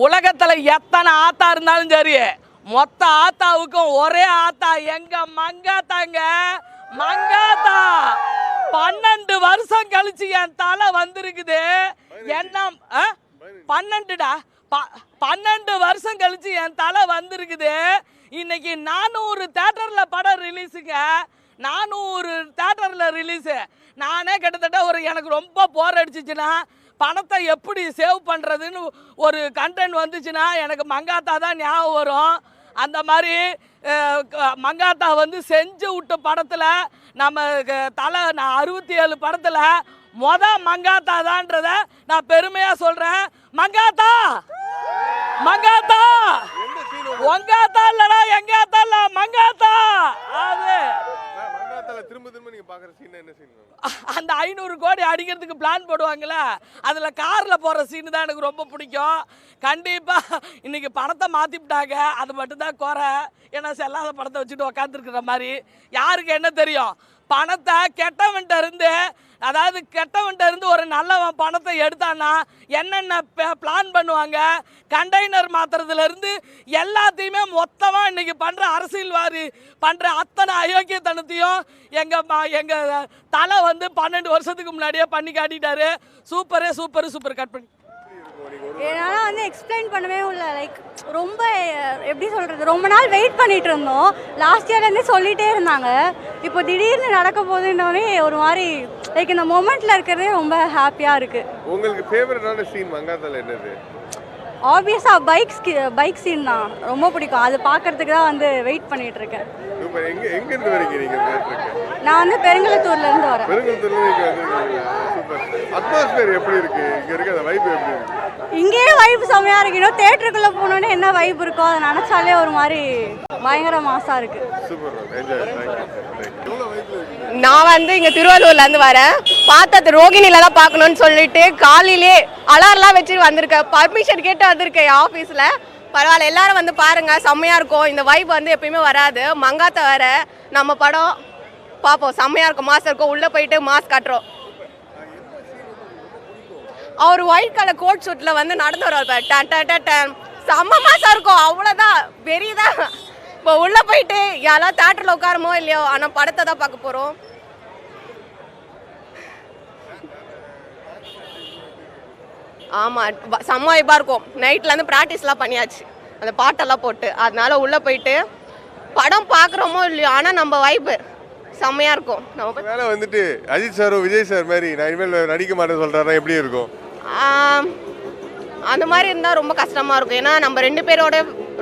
உலகத்துல எத்தனை ஆத்தா இருந்தாலும் சரி, மொத்த ஆத்தாவுக்கும் ஒரே ஆத்தா எங்க மங்காத்தாங்க. மங்காத்தா 12 வருஷம் கழிச்சு என் தலை வந்திருக்குது. என்ன 12டா 12 வருஷம் கழிச்சு என் தலை வந்திருக்குது. இன்னைக்கு 400 தியேட்டர்ல படம் ரிலீஸுங்க. 400 தியேட்டர்ல ரிலீஸு. நானே கிட்டத்தட்ட எனக்கு ரொம்ப போர் அடிச்சிச்சுன்னா பணத்தை எப்படி சேவ் பண்ணுறதுன்னு ஒரு கண்டென்ட் வந்துச்சுன்னா எனக்கு மங்காத்தா தான் ஞாபகம் வரும். அந்த மாதிரி மங்காத்தா செஞ்சு விட்ட படத்தில் நம்ம தலை 67 படத்தில் மங்காத்தா தான்றத நான் பெருமையாக சொல்கிறேன். மங்காத்தா மங்காத்தா உங்காத்தா இல்லடா எங்காத்தா இல்ல மங்காத்தா. அது திரும்ப திரும்ப நீங்க பாக்குற சீன் என்ன சீன்? அந்த 500 கோடி அடிக்கிறதுக்கு பிளான் போடுவாங்கல்ல, அதுல கார்ல போற சீன் தான் எனக்கு ரொம்ப பிடிக்கும். கண்டிப்பா இன்னைக்கு படத்தை மாத்திவிட்டாங்க, அது மட்டும் தான் குறை. ஏன்னா செல்லாத படத்தை வச்சுட்டு உக்காந்துருக்கிற மாதிரி யாருக்கு என்ன தெரியும்? பணத்தை கெட்டவன்ட்ட இருந்து ஒரு நல்லவன் பணத்தை எடுத்தான்னா என்னென்ன பிளான் பண்ணுவாங்க, கண்டெய்னர் மாத்துறதுல இருந்து எல்லாத்தையுமே மொத்தமாக இன்னைக்கு பண்ற அரசியல்வாதி பண்ற அத்தனை அயோக்கியத்தனத்தையும் எங்க தலை 12 வருஷத்துக்கு முன்னாடியே பண்ணி காட்டிட்டாரு. சூப்பர் கட் பண்ணி என்னால் எக்ஸ்பிளைன் பண்ணவே இல்லை. லைக் ரொம்ப எப்படி சொல்கிறது, ரொம்ப நாள் வெயிட் பண்ணிட்டு இருந்தோம். லாஸ்ட் இயர்லேருந்தே சொல்லிகிட்டே இருந்தாங்க. இப்போ திடீர்னு நடக்க போகுதுன்னே ஒரு மாதிரி லைக் இந்த மொமெண்ட்டில் இருக்கிறதே ரொம்ப ஹாப்பியாக இருக்குது. உங்களுக்கு ஃபேவரட்டான சீன் மங்காத்தால என்னது? ஆப்வியஸாக பைக் சீன் தான் ரொம்ப பிடிக்கும். அது பார்க்கறதுக்கு தான் வெயிட் பண்ணிட்டு இருக்கேன். எங்கேருந்து வரீங்க நீங்கள்? நான் பெருங்கலத்தூர்லேருந்து வரேன். அட்மாஸ்பியர் எப்படி இருக்கு? இங்கே இருக்க அந்த வைப் எப்படி இருக்கு? இங்கேயே வைப் செம்மையா இருக்கு. இன்னும் தியேட்டருக்குள்ள போனோன்னே என்ன வைப் இருக்கோ அதை நினைச்சாலே ஒரு மாதிரி பயங்கர மாசா இருக்கு. நான் இங்க திருவள்ளூர்ல இருந்து வரேன். பார்த்தது ரோகிணில தான் பார்க்கணும்னு சொல்லிட்டு காலையிலே அலார்லாம் வச்சுட்டு வந்திருக்கேன். பர்மிஷன் கேட்டு வந்திருக்கேன் என் ஆஃபீஸில். பரவாயில்ல, எல்லாரும் பாருங்க, செம்மையா இருக்கும். இந்த வைப் எப்பயுமே வராது. மங்காத்தா வேற நம்ம படம் பார்ப்போம், செம்மையா இருக்கும், மாசம் இருக்கும். உள்ள போயிட்டு மாஸ் காட்டுறோம். அவர் ஒயிட் கலர் கோட் சூட்ல நடந்து வருவார். செம்ம மாசம் இருக்கும், அவ்வளோதான், பெரியதான். இப்போ உள்ள போயிட்டு யாராவது தியேட்டர்ல உட்காரமோ இல்லையோ, ஆனால் படத்தை தான் பார்க்க போறோம். ஆமா, செம்ம வைப்பா இருக்கும். நைட்ல ப்ராக்டிஸ்லாம் பண்ணியாச்சு அந்த பாட்டெல்லாம் போட்டு. அதனால உள்ள போயிட்டு படம் பார்க்குறோமோ இல்லையோ, ஆனால் நம்ம வைப்பு செம்மையா இருக்கும். நம்ம வேலை அஜித் சாரோ விஜய் சார் மாதிரி நான் இனிமேல் நடிக்க மாட்டேன்னு சொல்றாருன்னா எப்படி இருக்கும்? அந்த மாதிரி இருந்தால் ரொம்ப கஷ்டமாக இருக்கும். ஏன்னா நம்ம 2 பேரோட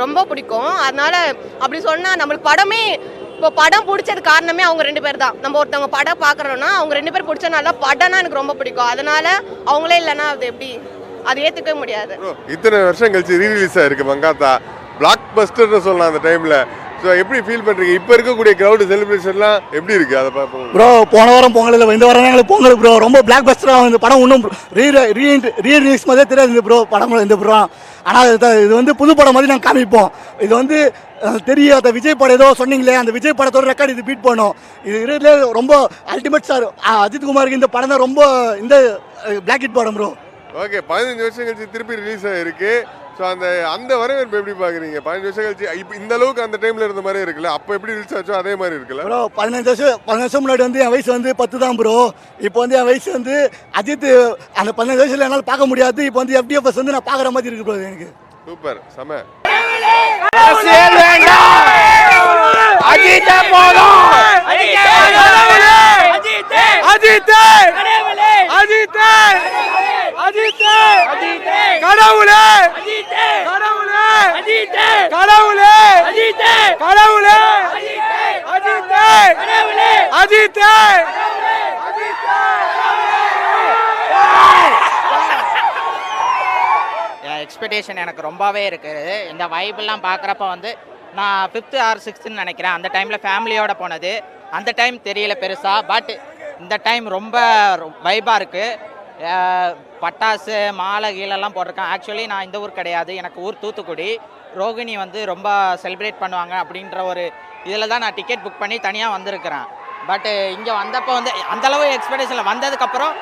ரொம்ப பிடிக்கும். அதனால அப்படி சொன்னால் நம்மளுக்கு படமே, இப்போ படம் பிடிச்சது காரணமே அவங்க 2 பேர் தான். நம்ம ஒருத்தவங்க படம் பார்க்குறோன்னா அவங்க 2 பேர் பிடிச்சனால படம்னா எனக்கு ரொம்ப பிடிக்கும். அதனால அவங்களே இல்லைன்னா அது எப்படி, அது ஏற்றுக்கவே முடியாது. இத்தனை வருஷம் கழிச்சு ரீரிலீஸ் ஆயிருக்கு மங்காத்தா. பிளாக் பஸ்டர்னு சொல்லலாம் அந்த டைமில். ஸோ எப்படி ஃபீல் பண்ணுறீங்க? இப்போ இருக்கக்கூடிய க்ரௌடு செலிப்ரேஷன்லாம் எப்படி இருக்குது? அதை பார்ப்போம் ப்ரோ. போன வாரம் பொங்கல் இல்லை, இந்த வாரம் எங்களுக்கு பொங்கல் ப்ரோ. ரொம்ப பிளாக் பஸ்டராக படம் இன்னும் ரீரிலீஸ் மாதிரியே தெரியாது ப்ரோ படம் இந்த ப்ரோ. ஆனால் இது புது படம் மாதிரி நாங்கள் காமிப்போம். இது தெரியாத விஜய் படம் ஏதோ சொன்னீங்களே, அந்த விஜய் படத்தோட ரெக்கார்டு இது பீட் பண்ணும். இது ரொம்ப அல்டிமேட் சார். அஜித் குமாருக்கு இந்த படம் தான் ரொம்ப பிளாக் ஹிட் படம் ப்ரோ. ஓகே, 15 வருஷம் கழிச்சு திருப்பி ரிலீஸ் ஆகிருக்கு. ஸோ அந்த வரவேற்பு எப்படி பார்க்குறீங்க? 15 வருஷம் கழிச்சு இப்போ இந்த அளவுக்கு அந்த டைமில் இருந்த மாதிரி இருக்குல்ல, அப்போ எப்படி ரிலீஸ் ஆச்சோ அதே மாதிரி இருக்குல்ல ப்ரோ? 15 வருஷம் முன்னாடி என் வயசு 10 தான் ப்ரோ. இப்போ என் வயசு அஜித் அந்த 15 வயசுல என்னால் பார்க்க முடியாது. இப்போ FDFS நான் பார்க்குற மாதிரி இருக்கு ப்ரோ. எனக்கு சூப்பர் செம. எக்ஸ்பெக்டேஷன் எனக்கு ரொம்பவே இருக்குது. இந்த வைப்பெல்லாம் பார்க்குறப்ப நான் 5th or 6th நினைக்கிறேன். அந்த டைமில் ஃபேமிலியோடு போனது. அந்த டைம் தெரியல பெருசாக. பட் இந்த டைம் ரொம்ப வைப்பாக இருக்குது. பட்டாசு மாலை கீழெல்லாம் போட்டிருக்கேன். ஆக்சுவலி நான் இந்த ஊர் கிடையாது, எனக்கு ஊர் தூத்துக்குடி. ரோகிணி ரொம்ப செலிப்ரேட் பண்ணுவாங்க அப்படின்ற ஒரு இதில் தான் நான் டிக்கெட் புக் பண்ணி தனியாக வந்திருக்கிறேன். பட் இங்கே வந்தப்போ அந்தளவு எக்ஸ்பெக்டேஷனில் வந்ததுக்கப்புறம்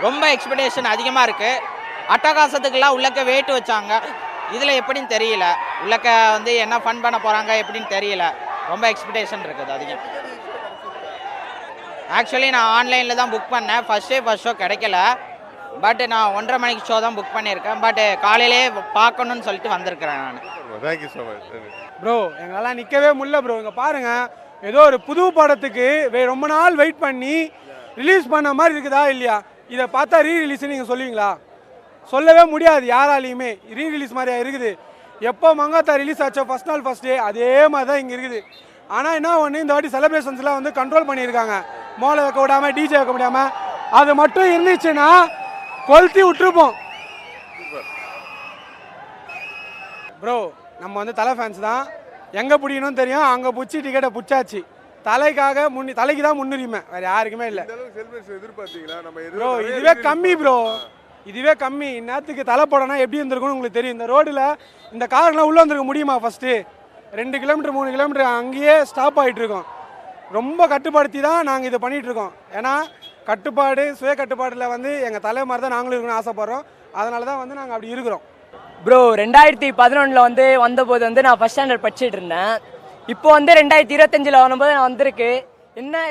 ரொம்ப எக்ஸ்பெக்டேஷன் அதிகமாக இருக்குது. அட்டகாசத்துக்கெல்லாம் உள்ளக்க வெயிட் வச்சாங்க. இதில் எப்படின்னு தெரியல. உள்ளக்க வந்து என்ன ஃபன் பண்ண போகிறாங்க எப்படின்னு தெரியல. ரொம்ப எக்ஸ்பெக்டேஷன் இருக்குது அதிகம். ஆக்சுவலி நான் ஆன்லைனில் தான் புக் பண்ணேன். ஃபர்ஸ்ட் ஷோ கிடைக்கல. பட் நான் 1:30 மணிக்கு ஷோ தான் புக் பண்ணியிருக்கேன். பட் காலையிலே பார்க்கணுன்னு சொல்லிட்டு வந்திருக்கிறேன் நான். Thank you so much. ப்ரோ எங்களால் நிற்கவே முடியல ப்ரோ. இங்கே பாருங்கள், ஏதோ ஒரு புது படத்துக்கு ரொம்ப நாள் வெயிட் பண்ணி ரிலீஸ் பண்ண மாதிரி இருக்குதா இல்லையா? இதை பார்த்தா ரீ-ரிலீஸ்னு நீங்கள் சொல்லுவீங்களா? சொல்லவே முடியாது யாராலையுமே. ரீ-ரிலீஸ் மாதிரியா இருக்குது? எப்போ மங்காத்தா ரிலீஸ் ஆச்சோ ஃபஸ்ட் நாள் ஃபஸ்ட் டே அதே மாதிரி தான் இங்கே இருக்குது. ஆனால் என்ன ஒன்று, இந்த வாட்டி செலிப்ரேஷன்ஸ்லாம் வந்து கண்ட்ரோல் பண்ணியிருக்காங்க. மோளை வைக்க விடாமல், டிஜே வைக்க முடியாமல். அது மட்டும் இருந்துச்சுன்னா கொளுத்தி விட்டுருப்போம் ப்ரோ. நம்ம வந்து தலை ஃபேன்ஸ் தான். எங்கே பிடிக்கணும்னு தெரியும், அங்கே பிடிச்சி டிக்கெட்டை பிடிச்சாச்சு. தலைக்கு தான் முன்னுரிமை, வேறு யாருக்குமே இல்லை ப்ரோ. இதுவே கம்மி ப்ரோ, இதுவே கம்மி. இந்நேரத்துக்கு தலை போடனா எப்படி இருந்திருக்கும்னு உங்களுக்கு தெரியும். இந்த ரோடில் இந்த கார்லாம் உள்ளே வந்துருக்க முடியுமா? ஃபஸ்ட்டு 2 கிலோமீட்டர் 3 கிலோமீட்டர் அங்கேயே ஸ்டாப் ஆகிட்டு இருக்கோம். ரொம்ப கட்டுப்படுத்தி தான் நாங்கள் இதை பண்ணிகிட்ருக்கோம். ஏன்னா கட்டுப்பாடு, சுய கட்டுப்பாடில் வந்து எங்கள் தலை மாதிரி தான் நாங்களும் இருக்கணும்னு ஆசைப்பட்றோம். அதனால தான் வந்து நாங்கள் அப்படி இருக்கிறோம் ப்ரோ. 2011 வந்து வந்தபோது வந்து நான் ஃபஸ்ட் ஸ்டாண்டர்ட் படிச்சுட்டு இருந்தேன். இப்போ வந்து 2025 வரும்போது நான் வந்திருக்கு.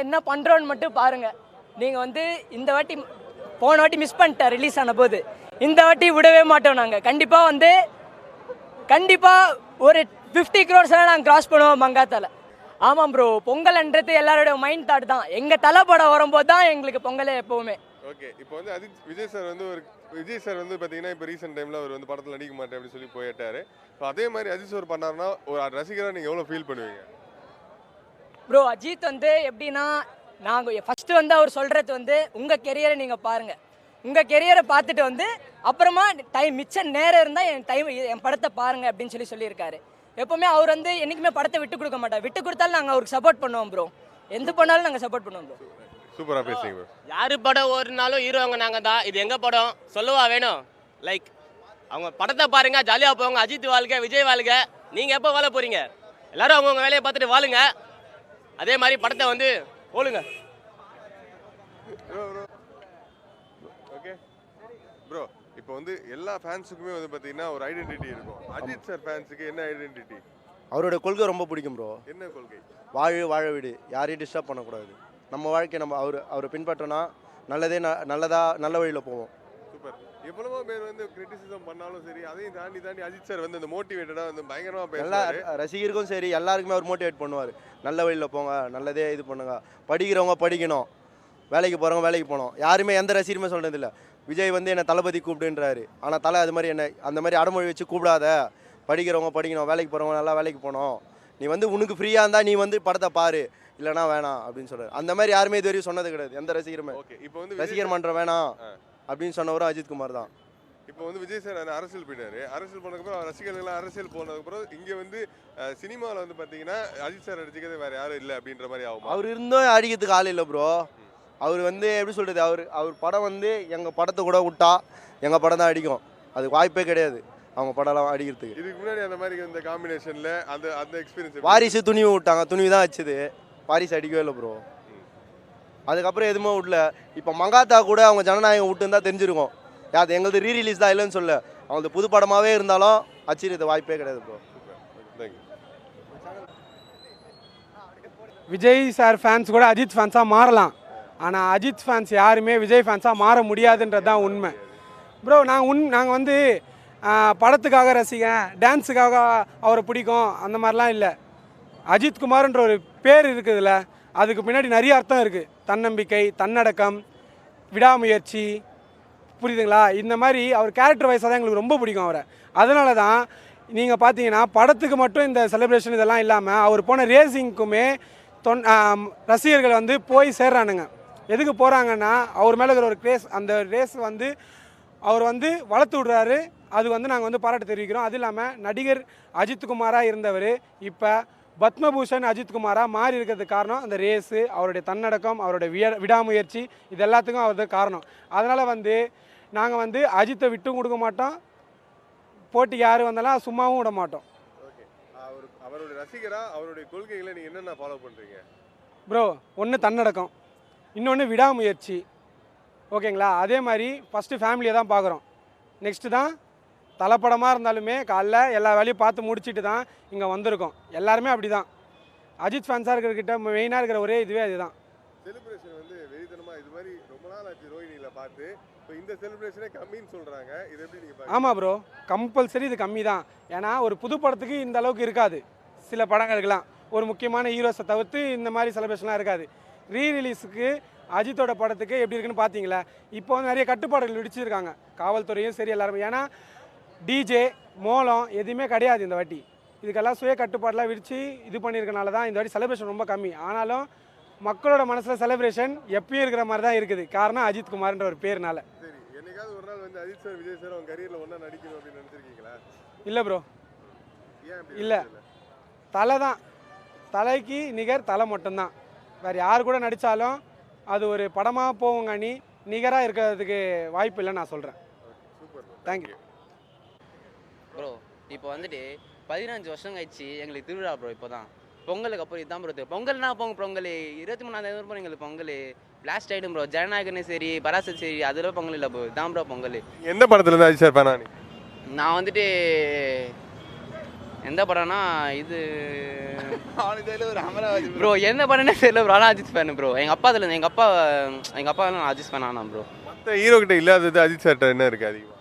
என்ன பண்ணுறோன்னு மட்டும் பாருங்கள். நீங்கள் வந்து இந்த வாட்டி, போன வாட்டி மிஸ் பண்ணிட்டேன் ரிலீஸ் ஆன போது. இந்த வாட்டி விடவே மாட்டோம் நாங்கள். கண்டிப்பாக ஒரு 50 crores நாங்கள் கிராஸ் பண்ணுவோம் மங்காத்தால. ஆமாம் ப்ரோ, பொங்கல்ன்றது எல்லாரோட மைண்ட் தாட் தான். எங்கள் தலை படம் வரும்போது தான் எங்களுக்கு பொங்கலே எப்போவுமே. ஓகே, இப்போ வந்து விஜய் சார் வந்து பார்த்தீங்கன்னா இப்போ ரீசெண்ட் டைமில் அவர் வந்து படத்தில் நடிக்க மாட்டேன் அப்படின்னு சொல்லி போயிட்டாரு. ஸோ அதே மாதிரி அஜித் சார் பண்ணாருன்னா ஒரு ரசிகராக நீங்கள் எவ்வளோ ஃபீல் பண்ணுவீங்க ப்ரோ? அஜித் வந்து எப்படின்னா, நாங்கள் ஃபஸ்ட்டு வந்து அவர் சொல்கிறது வந்து உங்கள் கெரியரை நீங்கள் பாருங்கள். உங்கள் கெரியரை பார்த்துட்டு வந்து அப்புறமா மிச்ச நேரம் இருந்தால் என் படத்தை பாருங்கள் அப்படின்னு சொல்லியிருக்காரு. எப்போவுமே அவர் வந்து என்றைக்குமே படத்தை விட்டு கொடுக்க மாட்டார். விட்டு கொடுத்தாலும் நாங்கள் அவருக்கு சப்போர்ட் பண்ணுவோம் ப்ரோ. எந்த பண்ணாலும் நாங்கள் சப்போர்ட் பண்ணுவோம் ப்ரோ. சூப்பராக பேசுறீங்க ப்ரோ. யார் படம் ஓடுனாலும் ஹீரோங்க நாங்கள் தான். இது எங்கள் படம் சொல்லவா வேணும்? லைக் அவங்க படத்தை பாருங்க, ஜாலியாக போவாங்க. அஜித் வாழ்க, விஜய் வாழ்க. நீங்கள் எப்போ வாழ போகிறீங்க? எல்லாரும் அவங்கவுங்க வேலையை பார்த்துட்டு வாழுங்க. அதே மாதிரி படத்தை வந்து ஓடுங்க. ஓகே ப்ரோ, இப்போ வந்து எல்லா ஃபேன்ஸுக்குமே வந்து பார்த்தீங்கன்னா ஒரு ஐடென்டிட்டி இருக்கும். அஜித் சார் ஃபேன்ஸுக்கு என்ன ஐடென்டிட்டி? அவரோட கொள்கை ரொம்ப பிடிக்கும் ப்ரோ. என்ன கொள்கை? வாழ விடு, யாரையும் டிஸ்டர்ப் பண்ணக்கூடாது. நம்ம வாழ்க்கை நம்ம அவரை பின்பற்றினா நல்ல வழியில் போவோம். சூப்பர். எவ்வளவோ பேர் வந்து கிரிட்டிசிசம் பண்ணாலும் சரி, அதையும் தாண்டி அஜித் சார் வந்து இந்த மோட்டிவேட்டடாக வந்து பயங்கரமாக பேசுவார். ரசிகருக்கும் சரி, எல்லாருக்குமே அவர் மோட்டிவேட் பண்ணுவார். நல்ல வழியில் போங்க, நல்லதே இது பண்ணுங்க. படிக்கிறவங்க படிக்கணும், வேலைக்கு போகிறவங்க வேலைக்கு போகணும். யாருமே எந்த ரசிகருமே சொல்கிறது இல்லை. விஜய் வந்து என்னை தளபதி கூப்பிடுன்றாரு. ஆனால் தலை அது மாதிரி என்ன அந்த மாதிரி அடமொழி வச்சு கூப்பிடாத. படிக்கிறவங்க படிக்கணும், வேலைக்கு போகிறவங்க நல்லா வேலைக்கு போகணும். நீ வந்து உனக்கு ஃப்ரீயாக இருந்தால் நீ வந்து படத்தை பாரு, இல்லைனா வேணாம் அப்படின்னு சொல்கிறார். அந்த மாதிரி யாருமே இது வரையும் சொன்னது கிடையாது, எந்த ரசிகருமே. ஓகே, இப்போ வந்து ரசிகர் மன்றம் வேணாம் அப்படின்னு சொன்னவரும் அஜித் குமார் தான். இப்போ வந்து விஜய் சார் அரசியல் போயிட்டாரு. அரசியல் போனதுக்கப்புறம் ரசிகர்கள்லாம் அரசியல் போனதுக்கப்புறம் இங்கே வந்து சினிமாவில் வந்து பார்த்தீங்கன்னா அஜித் சார் அடிச்சுக்கிறது வேறு யாரும் இல்லை அப்படின்ற மாதிரி ஆகும். அவர் இருந்தும் அடிக்கிறதுக்கு ஆள் இல்லை ப்ரோ. அவர் வந்து எப்படி சொல்கிறது, அவர் படம் வந்து எங்கள் படத்தை கூட விட்டா எங்கள் படம் தான் அடிக்கும். அதுக்கு வாய்ப்பே கிடையாது அவங்க படம்லாம் அடிக்கிறதுக்கு. இதுக்கு முன்னாடி அந்த மாதிரி இந்த காம்பினேஷனில் அந்த எக்ஸ்பீரியன்ஸ். வாரிசு துணிவு விட்டாங்க, துணிவு தான் வச்சுது. வாரிசு அடிக்கவே இல்லை ப்ரோ. அதுக்கப்புறம் எதுவுமே விடல. இப்போ மங்காத்தா கூட அவங்க ஜனநாயகம் விட்டுருந்தா தெரிஞ்சிருக்கும். யார் எங்களது ரீ-ரிலீஸ் தான் இல்லைன்னு சொல்ல. அவங்களுக்கு புது படமாகவே இருந்தாலும் அச்சிருக்க வாய்ப்பே கிடையாது ப்ரோ. விஜய் சார் ஃபேன்ஸ் கூட அஜித் ஃபேன்ஸாக மாறலாம். ஆனால் அஜித் ஃபேன்ஸ் யாருமே விஜய் ஃபேன்ஸாக மாற முடியாதுன்றது தான் உண்மை ப்ரோ. நாங்கள் வந்து படத்துக்காக ரசிகன், டான்ஸுக்காக அவரை பிடிக்கும் அந்த மாதிரிலாம் இல்லை. அஜித் குமார்ன்ற ஒரு பேர் இருக்குதுல்ல, அதுக்கு பின்னாடி நிறைய அர்த்தம் இருக்குது. தன்னம்பிக்கை, தன்னடக்கம், விடாமுயற்சி, புரியுதுங்களா? இந்த மாதிரி அவர் கேரக்டர் வைஸாக தான் எங்களுக்கு ரொம்ப பிடிக்கும் அவரை. அதனால தான் நீங்கள் பார்த்தீங்கன்னா படத்துக்கு மட்டும் இந்த செலிப்ரேஷன் இதெல்லாம் இல்லாமல் அவர் போன ரேசிங்க்குமே ரசிகர்கள் வந்து போய் சேர்றானுங்க. எதுக்கு போகிறாங்கன்னா அவர் மேலே இருக்கிற ஒரு கிரேஸ், அந்த ரேஸ் வந்து அவர் வந்து வளர்த்து விடுறாரு. அது வந்து நாங்கள் வந்து பாராட்டு தெரிவிக்கிறோம். அது இல்லாமல் நடிகர் அஜித் குமாராக இருந்தவர் இப்போ பத்மபூஷன் அஜித் குமாராக மாறி இருக்கிறதுக்கு காரணம் அந்த ரேஸு, அவருடைய தன்னடக்கம், அவருடைய விடாமுயற்சி, இது எல்லாத்துக்கும் அவர் தான் காரணம். அதனால் வந்து நாங்கள் வந்து அஜித்தை விட்டும் கொடுக்க மாட்டோம், போட்டிக்கு யார் வந்தாலும் சும்மாவும் விட மாட்டோம். அவருடைய ரசிகராக அவருடைய கொள்கைகளை நீங்கள் என்னென்ன ஃபாலோ பண்ணுறீங்க ப்ரோ? ஒன்று தன்னடக்கம், இன்னொன்று விடாமுயற்சி, ஓகேங்களா? அதே மாதிரி ஃபஸ்ட்டு ஃபேமிலியை தான் பார்க்குறோம், நெக்ஸ்ட்டு தான் தலைப்படமாக இருந்தாலுமே காலைல எல்லா வேலையும் பார்த்து முடிச்சுட்டு தான் இங்கே வந்திருக்கோம். எல்லாருமே அப்படி தான். அஜித் ஃபேன்ஸாக இருக்கிறக்கிட்ட மெயினாக இருக்கிற ஒரே இதுவே அதுதான். செலிப்ரேஷன் வந்து வெறித்தனமா இது மாதிரி ரொம்ப நாள் ஆச்சு ரோஹிணியில பார்த்து. இப்போ இந்த செலிப்ரேஷனே கம்மின்னு சொல்றாங்க. இது எப்படி நீங்க பாக்குறீங்க? ஆமாம் ப்ரோ, கம்பல்சரி இது கம்மி தான். ஏன்னா ஒரு புது படத்துக்கு இந்த அளவுக்கு இருக்காது. சில படங்களுக்கெல்லாம் ஒரு முக்கியமான ஹீரோஸை தவிர்த்து இந்த மாதிரி செலிப்ரேஷன்லாம் இருக்காது. ரீரிலீஸுக்கு அஜித்தோட படத்துக்கு எப்படி இருக்குன்னு பார்த்தீங்களா? இப்போ வந்து நிறைய கட்டுப்பாடுகள் விடிச்சிருக்காங்க காவல்துறையும் சரி எல்லாருமே. ஏன்னா டிஜே மோளம் எதுவுமே கிடையாது இந்த வாட்டி. இதுக்கெல்லாம் சுய கட்டுப்பாடெலாம் விரித்து இது பண்ணியிருக்கனால தான் இந்த வாட்டி செலிப்ரேஷன் ரொம்ப கம்மி. ஆனாலும் மக்களோட மனசில் செலிப்ரேஷன் எப்பயும் இருக்கிற மாதிரி தான் இருக்குது. காரணம் அஜித் குமார்ன்ற ஒரு பேர்னால. சரி, என்னைக்காவது ஒரு நாள் வந்து அஜித் சார் விஜய் சார் அவங்க கரியர்ல ஒண்ணா நடிக்கணும் அப்படின்னு நினைச்சிருக்கீங்களா? இல்லை ப்ரோ, ஏன் அப்படி இல்லை. தலை தான், தலைக்கு நிகர் தலை மட்டும்தான். வேறு யார் கூட நடித்தாலும் அது ஒரு படமாக போவோங்க, அணி நிகராக இருக்கிறதுக்கு வாய்ப்பு இல்லைன்னு நான் சொல்கிறேன். சூப்பர். Thank you bro. இப்போ வந்துட்டு 15 வருஷம் கழிச்சு எங்களுக்கு திருவிழா ப்ரோ. இப்போ தான் பொங்கலுக்கு அப்புறம் இதுதான் ப்ரோ. பொங்கல்னா பொங்கல் 23ஆம் எங்களுக்கு பொங்கல் பிளாஸ்ட் ஆகிடும் ப்ரோ. ஜனநாயகனும் சரி பராசரி சரி அதில் பொங்கல் இல்லை ப்ரோ. இதான் ப்ரோ பொங்கல். எந்த படத்துல இருந்து அஜித் சார் பண்ணா நீ? நான் வந்துட்டு எந்த படம்னா இது ப்ரோ, எந்த படம்னே தெரியல ப்ரோ. ஆனால் அஜித் ஃபேன் ப்ரோ. எங்கள் அப்பா அதில் எங்கள் அப்பா நான் அஜித் ஃபேன் ஆனால் ப்ரோ. மற்ற ஹீரோ கிட்ட இல்லாதது அஜித் சார்ட்ட என்ன இருக்கு அதிகமா?